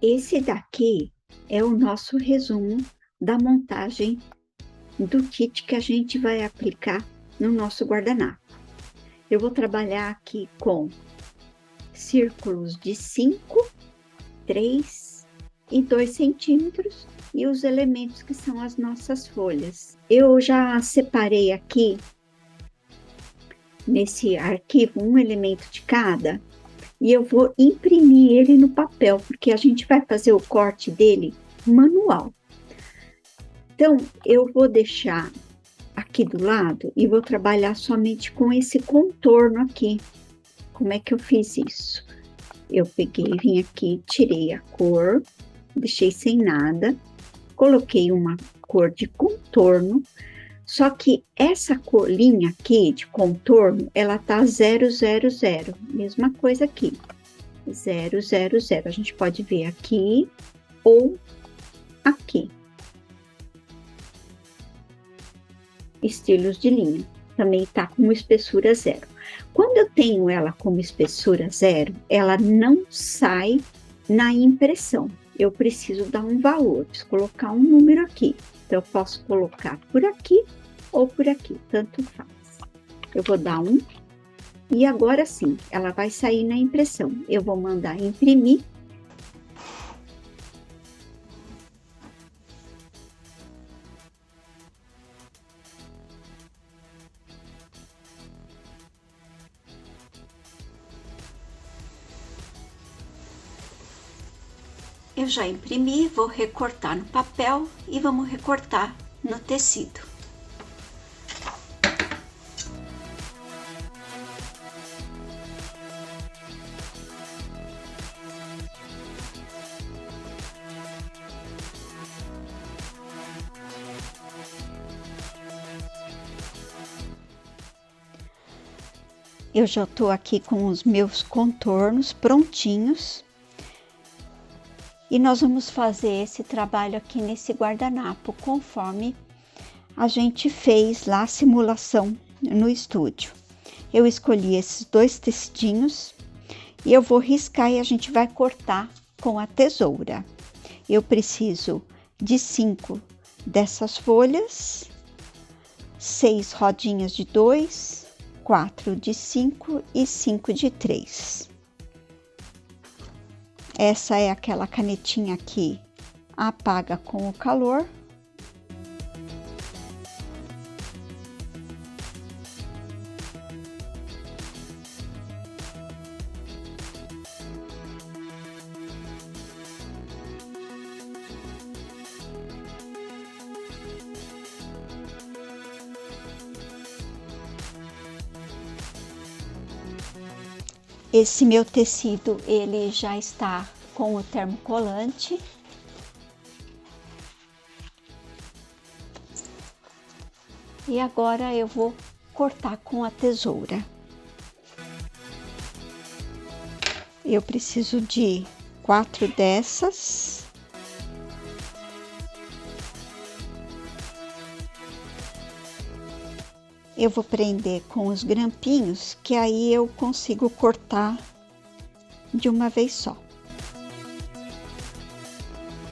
Esse daqui é o nosso resumo da montagem do kit que a gente vai aplicar no nosso guardanapo. Eu vou trabalhar aqui com círculos de 5, 3 e 2 centímetros e os elementos que são as nossas folhas. Eu já separei aqui nesse arquivo um elemento de cada e eu vou imprimir ele no papel, porque a gente vai fazer o corte dele manual. Então, eu vou deixar aqui do lado e vou trabalhar somente com esse contorno aqui. Como é que eu fiz isso? Eu peguei, vim aqui, tirei a cor, deixei sem nada, coloquei uma cor de contorno, só que essa colinha aqui de contorno, ela tá 000, mesma coisa aqui, 000. A gente pode ver aqui ou aqui. Estilos de linha, também tá com espessura 0. Quando eu tenho ela como espessura 0, ela não sai na impressão. Eu preciso dar um valor, preciso colocar um número aqui. Então, eu posso colocar por aqui ou por aqui, tanto faz. Eu vou dar um, e agora sim, ela vai sair na impressão. Eu vou mandar imprimir. Eu já imprimi, vou recortar no papel e vamos recortar no tecido. Eu já estou aqui com os meus contornos prontinhos. E nós vamos fazer esse trabalho aqui nesse guardanapo, conforme a gente fez lá a simulação no estúdio. Eu escolhi esses 2 tecidinhos e eu vou riscar e a gente vai cortar com a tesoura. Eu preciso de 5 dessas folhas, 6 rodinhas de 2, 4 de 5 e 5 de 3. Essa é aquela canetinha que apaga com o calor. Esse meu tecido, ele já está com o termocolante. E agora eu vou cortar com a tesoura. Eu preciso de 4 dessas. Eu vou prender com os grampinhos, que aí eu consigo cortar de uma vez só.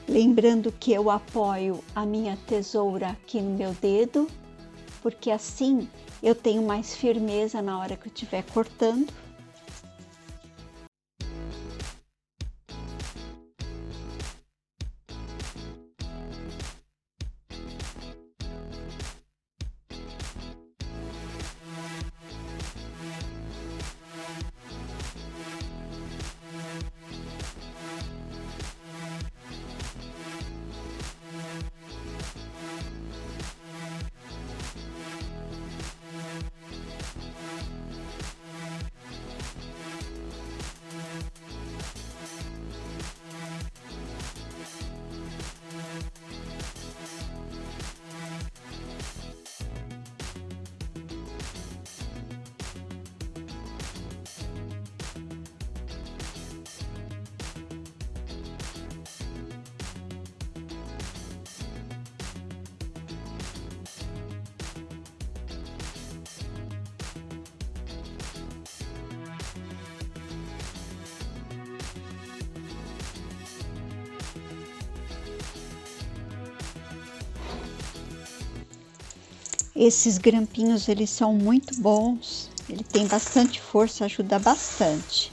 Lembrando que eu apoio a minha tesoura aqui no meu dedo, porque assim eu tenho mais firmeza na hora que eu estiver cortando. Esses grampinhos, eles são muito bons, ele tem bastante força, ajuda bastante.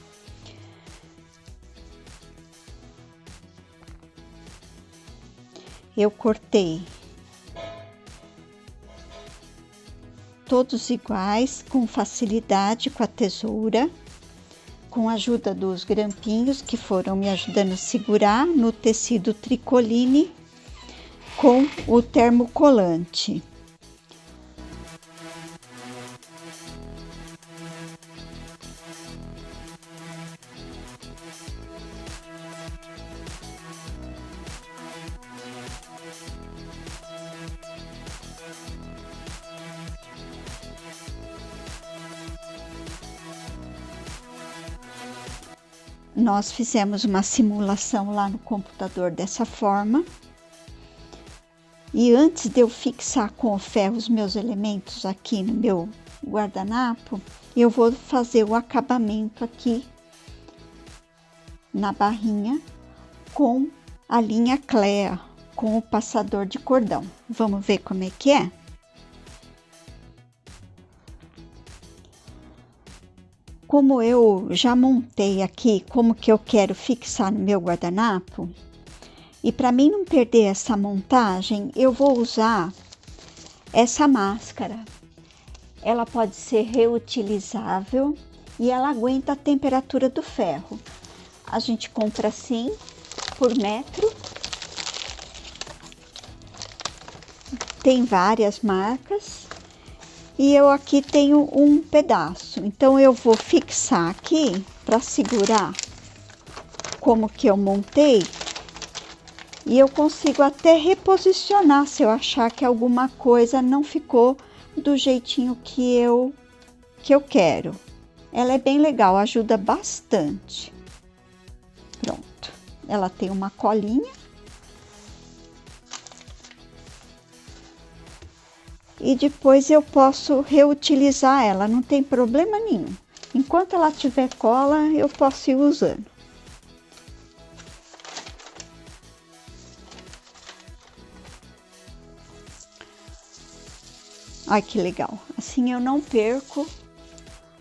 Eu cortei todos iguais, com facilidade, com a tesoura, com a ajuda dos grampinhos que foram me ajudando a segurar no tecido tricoline com o termocolante. Nós fizemos uma simulação lá no computador dessa forma. E antes de eu fixar com o ferro os meus elementos aqui no meu guardanapo, eu vou fazer o acabamento aqui na barrinha com a linha Clea, com o passador de cordão. Vamos ver como é que é? Como eu já montei aqui como que eu quero fixar no meu guardanapo, e para mim não perder essa montagem, eu vou usar essa máscara. Ela pode ser reutilizável e ela aguenta a temperatura do ferro. A gente compra assim, por metro. Tem várias marcas. E eu aqui tenho um pedaço, então eu vou fixar aqui para segurar como que eu montei. E eu consigo até reposicionar se eu achar que alguma coisa não ficou do jeitinho que eu quero. Ela é bem legal, ajuda bastante. Pronto, ela tem uma colinha. E depois eu posso reutilizar ela, não tem problema nenhum. Enquanto ela tiver cola, eu posso ir usando. Olha que legal, assim eu não perco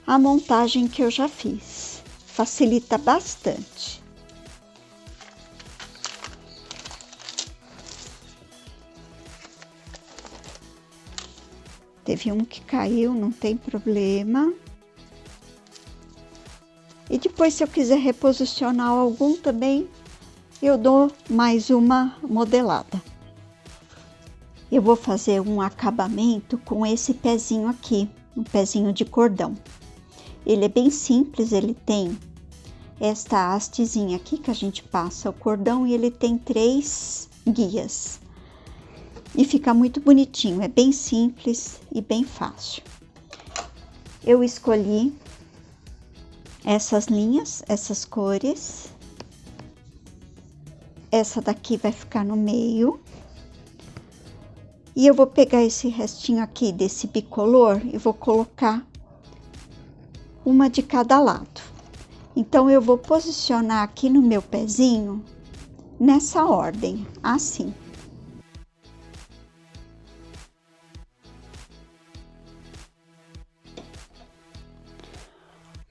a montagem que eu já fiz. Facilita bastante. Teve um que caiu, não tem problema. E depois, se eu quiser reposicionar algum também, eu dou mais uma modelada. Eu vou fazer um acabamento com esse pezinho aqui, um pezinho de cordão. Ele é bem simples, ele tem esta hastezinha aqui que a gente passa o cordão e ele tem 3 guias. E fica muito bonitinho, é bem simples e bem fácil. Eu escolhi essas linhas, essas cores. Essa daqui vai ficar no meio. E eu vou pegar esse restinho aqui desse bicolor e vou colocar uma de cada lado. Então, eu vou posicionar aqui no meu pezinho, nessa ordem, assim.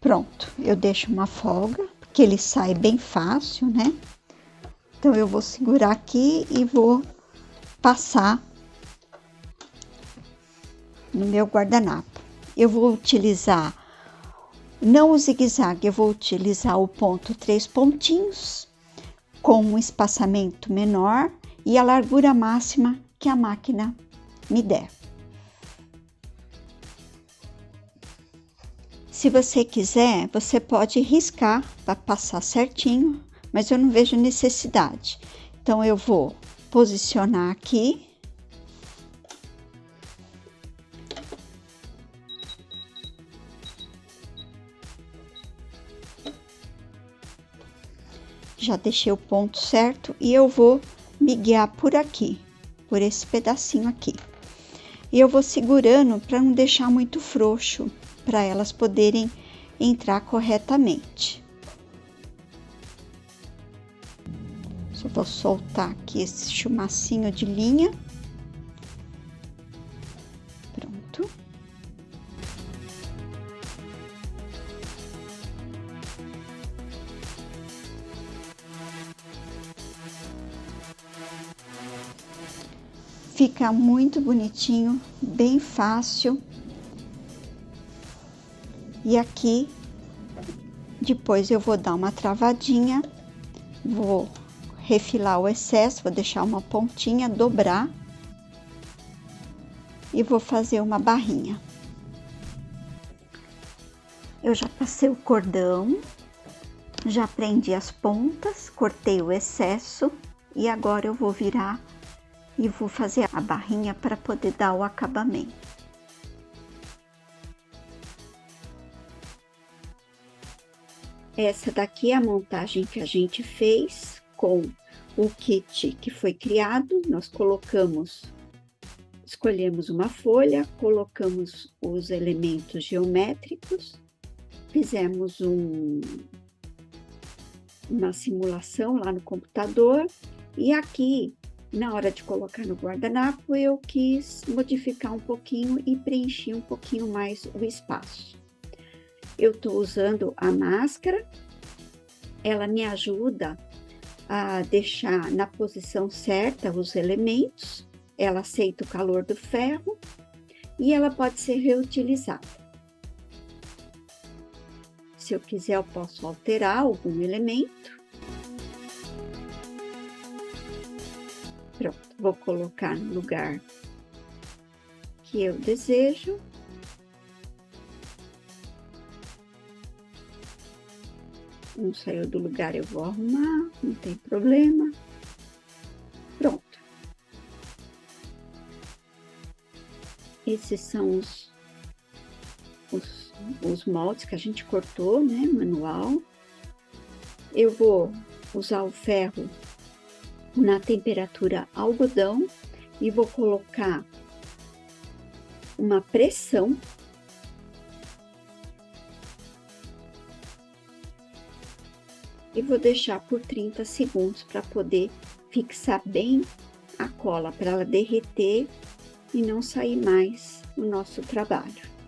Pronto, eu deixo uma folga, porque ele sai bem fácil, né? Então, eu vou segurar aqui e vou passar no meu guardanapo. Eu vou utilizar, não o zigue-zague, eu vou utilizar o ponto 3 pontinhos, com um espaçamento menor e a largura máxima que a máquina me der. Se você quiser, você pode riscar para passar certinho, mas eu não vejo necessidade. Então, eu vou posicionar aqui. Já deixei o ponto certo e eu vou me guiar por aqui, por esse pedacinho aqui. E eu vou segurando para não deixar muito frouxo, para elas poderem entrar corretamente. Só vou soltar aqui esse chumacinho de linha. Pronto. Fica muito bonitinho, bem fácil. E aqui, depois eu vou dar uma travadinha, vou refilar o excesso, vou deixar uma pontinha, dobrar e vou fazer uma barrinha. Eu já passei o cordão, já prendi as pontas, cortei o excesso e agora eu vou virar e vou fazer a barrinha para poder dar o acabamento. Essa daqui é a montagem que a gente fez com o kit que foi criado. Nós escolhemos uma folha, colocamos os elementos geométricos, fizemos uma simulação lá no computador e aqui, na hora de colocar no guardanapo, eu quis modificar um pouquinho e preencher um pouquinho mais o espaço. Eu estou usando a máscara, ela me ajuda a deixar na posição certa os elementos, ela aceita o calor do ferro e ela pode ser reutilizada. Se eu quiser, eu posso alterar algum elemento. Pronto, vou colocar no lugar que eu desejo. Não saiu do lugar, eu vou arrumar, não tem problema. Pronto. Esses são os moldes que a gente cortou, né, manual. Eu vou usar o ferro na temperatura algodão e vou colocar uma pressão. E vou deixar por 30 segundos para poder fixar bem a cola, para ela derreter e não sair mais o nosso trabalho.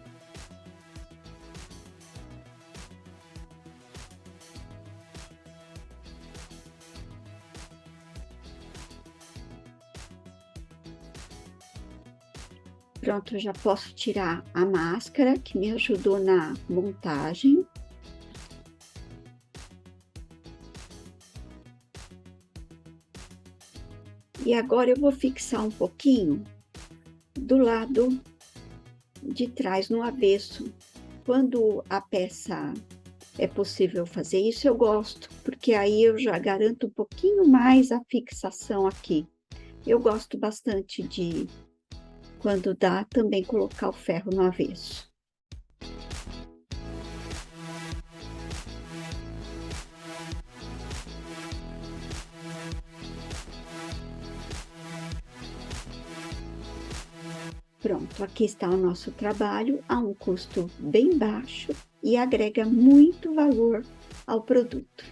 Pronto, eu já posso tirar a máscara que me ajudou na montagem. E agora eu vou fixar um pouquinho do lado de trás, no avesso. Quando a peça é possível fazer isso, eu gosto, porque aí eu já garanto um pouquinho mais a fixação aqui. Eu gosto bastante de, quando dá, também colocar o ferro no avesso. Pronto, aqui está o nosso trabalho a um custo bem baixo e agrega muito valor ao produto.